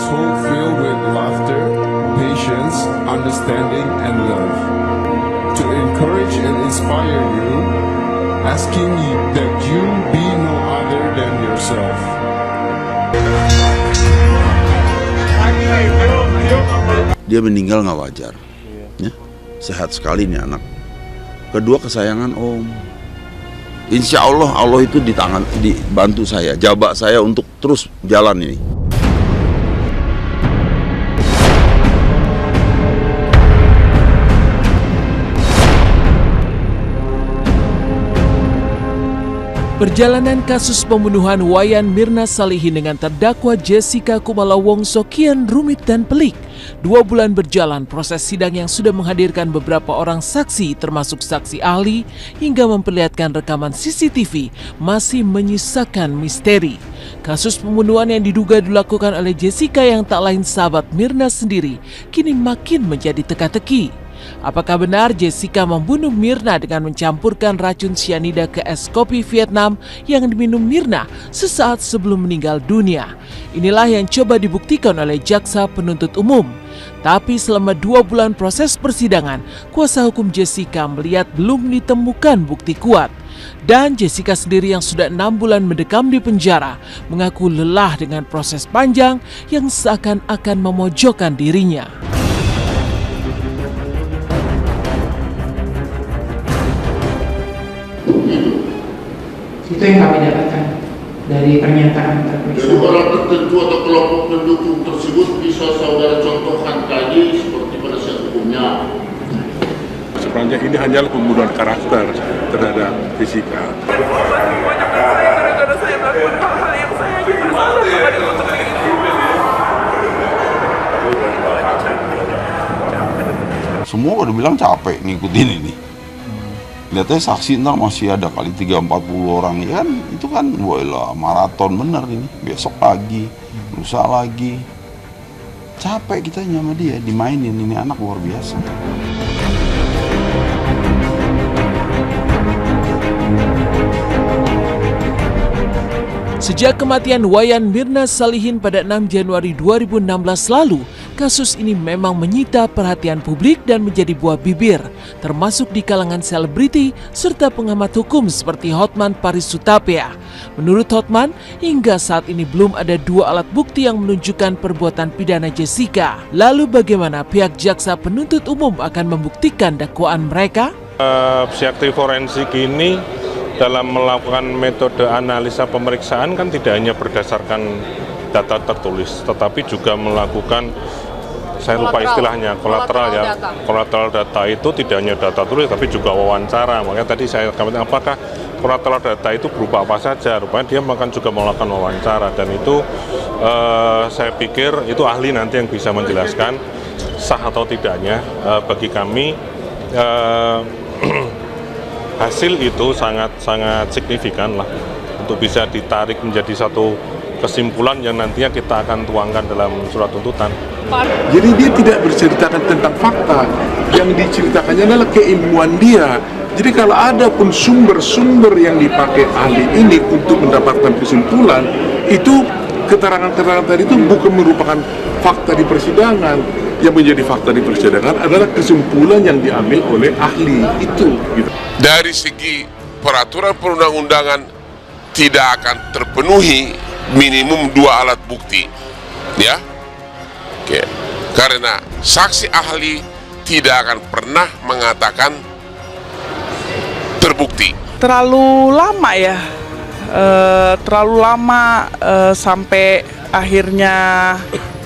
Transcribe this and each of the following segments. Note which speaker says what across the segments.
Speaker 1: household filled with laughter, patience, understanding, and love. To encourage and inspire you, asking that you be no other than yourself.
Speaker 2: Dia meninggal nggak wajar, ya. Sehat sekali nih anak. Kedua, kesayangan Om. Insya Allah, Allah itu dibantu saya, jabak saya untuk terus jalan ini.
Speaker 3: Perjalanan kasus pembunuhan Wayan Mirna Salihin dengan terdakwa Jessica Kumala Wongso kian rumit dan pelik. 2 bulan berjalan proses sidang yang sudah menghadirkan beberapa orang saksi termasuk saksi ahli hingga memperlihatkan rekaman CCTV masih menyisakan misteri. Kasus pembunuhan yang diduga dilakukan oleh Jessica yang tak lain sahabat Mirna sendiri kini makin menjadi teka-teki. Apakah benar Jessica membunuh Mirna dengan mencampurkan racun cyanida ke es kopi Vietnam yang diminum Mirna sesaat sebelum meninggal dunia? Inilah yang coba dibuktikan oleh jaksa penuntut umum. Tapi selama 2 bulan proses persidangan, kuasa hukum Jessica melihat belum ditemukan bukti kuat. Dan Jessica sendiri yang sudah 6 bulan mendekam di penjara mengaku lelah dengan proses panjang yang seakan-akan memojokkan dirinya.
Speaker 4: Itu yang kami dapatkan dari pernyataan terperiksa.
Speaker 5: Dari orang tertentu atau kelompok pendukung tersebut bisa saudara contohkan tadi seperti penasihat hukumnya.
Speaker 6: Sebenarnya ini hanyalah pembunuhan karakter terhadap Jessica.
Speaker 2: Semua udah bilang capek ngikutin ini. Lihatnya saksi ntar masih ada kali 30-40 orang, ya kan? Itu kan wah maraton bener ini. Besok lagi, lusa lagi. Capek kita sama dia, dimainin. Ini anak luar biasa.
Speaker 3: Sejak kematian Wayan Mirna Salihin pada 6 Januari 2016 lalu, kasus ini memang menyita perhatian publik dan menjadi buah bibir, termasuk di kalangan selebriti serta pengamat hukum seperti Hotman Paris Hutapea. Menurut Hotman, hingga saat ini belum ada 2 alat bukti yang menunjukkan perbuatan pidana Jessica. Lalu bagaimana pihak jaksa penuntut umum akan membuktikan dakwaan mereka?
Speaker 6: Psikiatri forensik ini dalam melakukan metode analisa pemeriksaan kan tidak hanya berdasarkan data tertulis, tetapi juga melakukan, saya lupa istilahnya, kolateral ya. Kolateral data itu tidak hanya data tulis, tapi juga wawancara. Makanya tadi saya katakan apakah kolateral data itu berupa apa saja. Rupanya dia akan juga melakukan wawancara, dan itu saya pikir itu ahli nanti yang bisa menjelaskan sah atau tidaknya. Bagi kami hasil itu sangat signifikan lah untuk bisa ditarik menjadi satu kesimpulan yang nantinya kita akan tuangkan dalam surat tuntutan.
Speaker 7: Jadi dia tidak berceritakan tentang fakta, yang diceritakannya adalah keilmuan dia. Jadi kalau ada pun sumber-sumber yang dipakai ahli ini untuk mendapatkan kesimpulan, itu keterangan-keterangan tadi itu bukan merupakan fakta di persidangan. Yang menjadi fakta di persidangan adalah kesimpulan yang diambil oleh ahli itu. Gitu.
Speaker 5: Dari segi peraturan perundang-undangan tidak akan terpenuhi minimum 2 alat bukti, ya. Oke. Karena saksi ahli tidak akan pernah mengatakan terbukti.
Speaker 8: Terlalu lama ya, sampai akhirnya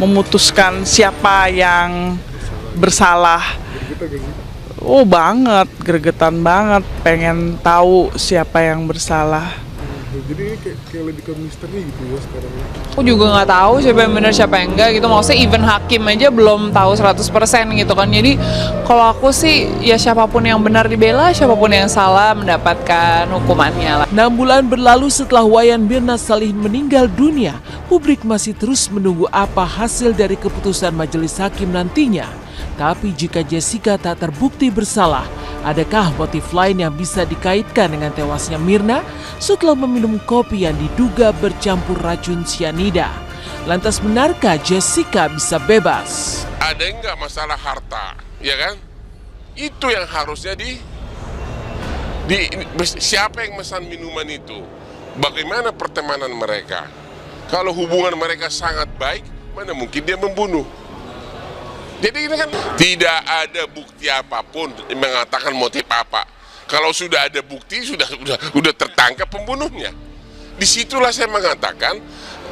Speaker 8: memutuskan siapa yang bersalah. Oh banget, gregetan banget, pengen tahu siapa yang bersalah.
Speaker 7: Jadi ini kayak lebih ke misteri gitu ya sekarang.
Speaker 9: Aku juga nggak tahu siapa yang benar siapa yang enggak gitu. Maksudnya even hakim aja belum tahu 100% gitu kan. Jadi kalau aku sih ya siapapun yang benar dibela, siapapun yang salah mendapatkan hukumannya lah.
Speaker 3: 6 bulan berlalu setelah Wayan Mirna Salihin meninggal dunia, publik masih terus menunggu apa hasil dari keputusan majelis hakim nantinya. Tapi jika Jessica tak terbukti bersalah, adakah motif lain yang bisa dikaitkan dengan tewasnya Mirna setelah meminum kopi yang diduga bercampur racun cyanida? Lantas benarkah Jessica bisa bebas?
Speaker 10: Ada nggak masalah harta, ya kan? Itu yang harusnya siapa yang mesan minuman itu? Bagaimana pertemanan mereka? Kalau hubungan mereka sangat baik, mana mungkin dia membunuh? Jadi ini kan tidak ada bukti apapun mengatakan motif apa. Kalau sudah ada bukti, sudah tertangkap pembunuhnya. Disitulah saya mengatakan,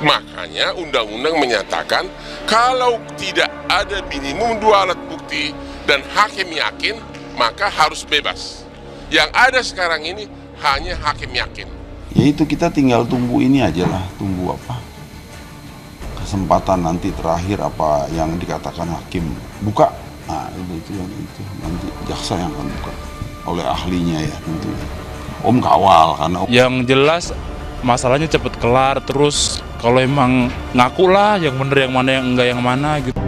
Speaker 10: makanya undang-undang menyatakan kalau tidak ada minimum 2 alat bukti dan hakim yakin, maka harus bebas. Yang ada sekarang ini hanya hakim yakin.
Speaker 2: Ya itu kita tinggal tunggu ini aja lah, tunggu apa kesempatan nanti terakhir apa yang dikatakan hakim buka. Nah itu nanti jaksa yang akan buka oleh ahlinya ya tentunya. Om kawal karena
Speaker 11: yang jelas masalahnya cepet kelar, terus kalau emang ngaku lah yang bener yang mana yang enggak yang mana gitu.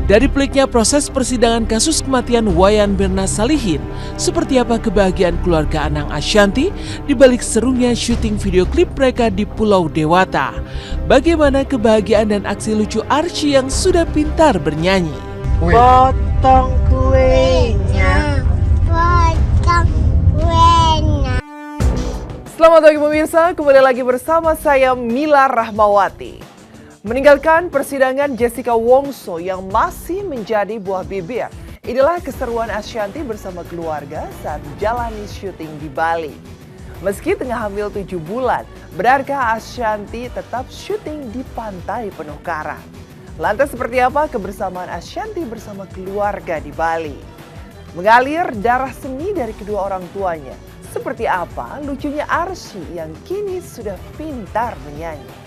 Speaker 3: Dari peliknya proses persidangan kasus kematian Wayan Mirna Salihin, seperti apa kebahagiaan keluarga Anang Ashanty di balik serunya syuting video klip mereka di Pulau Dewata? Bagaimana kebahagiaan dan aksi lucu Arsy yang sudah pintar bernyanyi?
Speaker 12: Potong kuenya, potong kuenya.
Speaker 13: Selamat pagi pemirsa, kembali lagi bersama saya Mila Rahmawati. Meninggalkan persidangan Jessica Wongso yang masih menjadi buah bibir, inilah keseruan Ashanty bersama keluarga saat menjalani syuting di Bali. Meski tengah hamil 7 bulan, benarkah Ashanty tetap syuting di pantai penuh karang? Lantas seperti apa kebersamaan Ashanty bersama keluarga di Bali? Mengalir darah seni dari kedua orang tuanya. Seperti apa lucunya Arsy yang kini sudah pintar menyanyi?